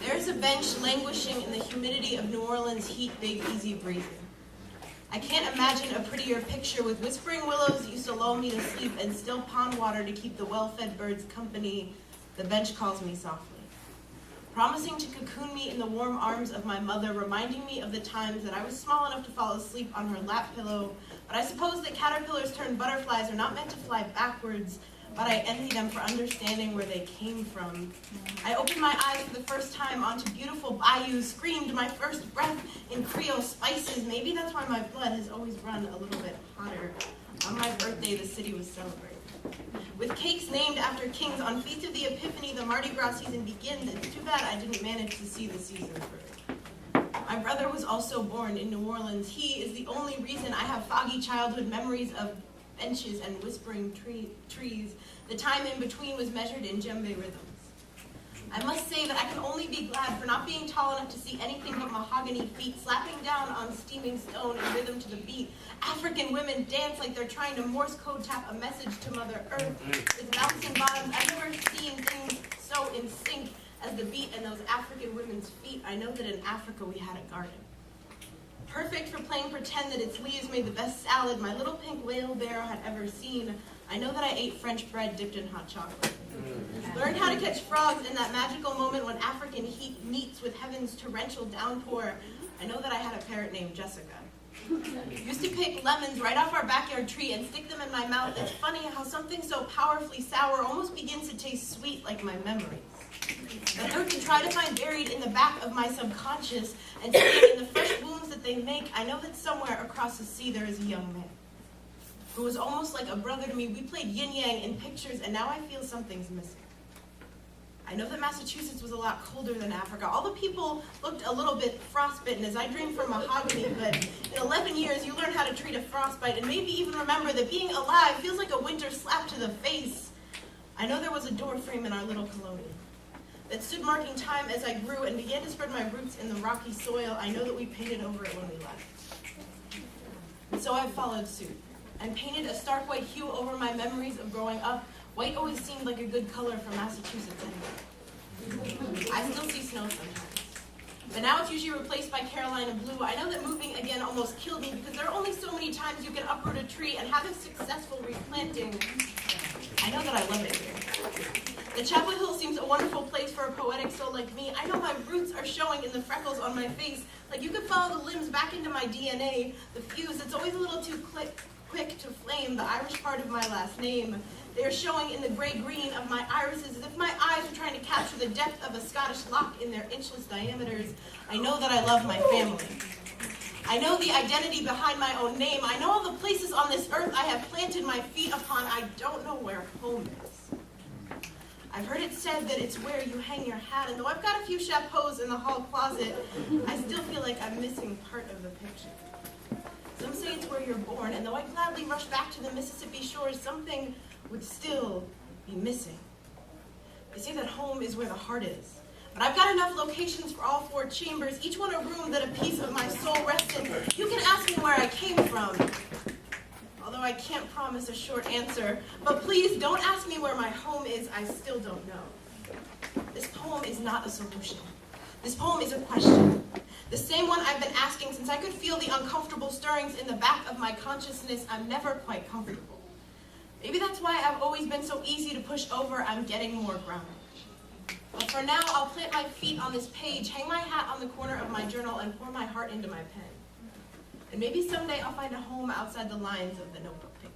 There's a bench languishing in the humidity of New Orleans heat, big, easy breathing. I can't imagine a prettier picture with whispering willows used to lull me to sleep and still pond water to keep the well-fed birds company. The bench calls me softly, promising to cocoon me in the warm arms of my mother, reminding me of the times that I was small enough to fall asleep on her lap pillow. But I suppose that caterpillars turned butterflies are not meant to fly backwards, but I envy them for understanding where they came from. I opened my eyes for the first time onto beautiful bayous, screamed my first breath in Creole spices. Maybe that's why my blood has always run a little bit hotter. On my birthday, the city was celebrated with cakes named after kings. On Feast of the Epiphany, the Mardi Gras season begins. It's too bad I didn't manage to see the season through. My brother was also born in New Orleans. He is the only reason I have foggy childhood memories of benches and whispering trees. The time in between was measured in djembe rhythms. I must say that I can only be glad for not being tall enough to see anything but mahogany feet slapping down on steaming stone in rhythm to the beat. African women dance like they're trying to Morse code tap a message to Mother Earth with bouncing bottoms. I've never seen things so in sync as the beat and those African women's feet. I know that in Africa we had a garden, perfect for playing pretend that its leaves made the best salad my little pink wheelbarrow had ever seen. I know that I ate French bread dipped in hot chocolate. Learned how to catch frogs in that magical moment when African heat meets with heaven's torrential downpour. I know that I had a parrot named Jessica. Used to pick lemons right off our backyard tree and stick them in my mouth. It's funny how something so powerfully sour almost begins to taste sweet like my memories. That hurt to try to find buried in the back of my subconscious and see in the fresh wounds that they make. I know that somewhere across the sea there is a young man who was almost like a brother to me. We played yin-yang in pictures, and now I feel something's missing. I know that Massachusetts was a lot colder than Africa. All the people looked a little bit frostbitten as I dreamed for mahogany, but in 11 years you learn how to treat a frostbite and maybe even remember that being alive feels like a winter slap to the face. I know there was a door frame in our little colonial that stood marking time as I grew and began to spread my roots in the rocky soil. I know that we painted over it when we left. And so I followed suit and painted a stark white hue over my memories of growing up. White always seemed like a good color for Massachusetts anyway. I still see snow sometimes, but now it's usually replaced by Carolina blue. I know that moving again almost killed me because there are only so many times you can uproot a tree and have a successful replanting. I know that I love it here. The Chapel Hill seems a wonderful place for a poetic soul like me. I know my roots are showing in the freckles on my face. Like you could follow the limbs back into my DNA, the fuse that's always a little too quick to flame, the Irish part of my last name. They are showing in the gray-green of my irises as if my eyes were trying to capture the depth of a Scottish loch in their inchless diameters. I know that I love my family. I know the identity behind my own name. I know all the places on this earth I have planted my feet upon. I don't know where home is. I've heard it said that it's where you hang your hat, and though I've got a few chapeaux in the hall closet, I still feel like I'm missing part of the picture. Some say it's where you're born, and though I'd gladly rush back to the Mississippi shores, something would still be missing. They say that home is where the heart is, but I've got enough locations for all four chambers, each one a room that a piece of my soul rests in. You can ask me where I came from, although I can't promise a short answer. But please don't ask me where my home is, I still don't know. This poem is not a solution. This poem is a question. The same one I've been asking since I could feel the uncomfortable stirrings in the back of my consciousness. I'm never quite comfortable. Maybe that's why I've always been so easy to push over. I'm getting more grounded. But for now, I'll plant my feet on this page, hang my hat on the corner of my journal, and pour my heart into my pen. And maybe someday I'll find a home outside the lines of the notebook paper.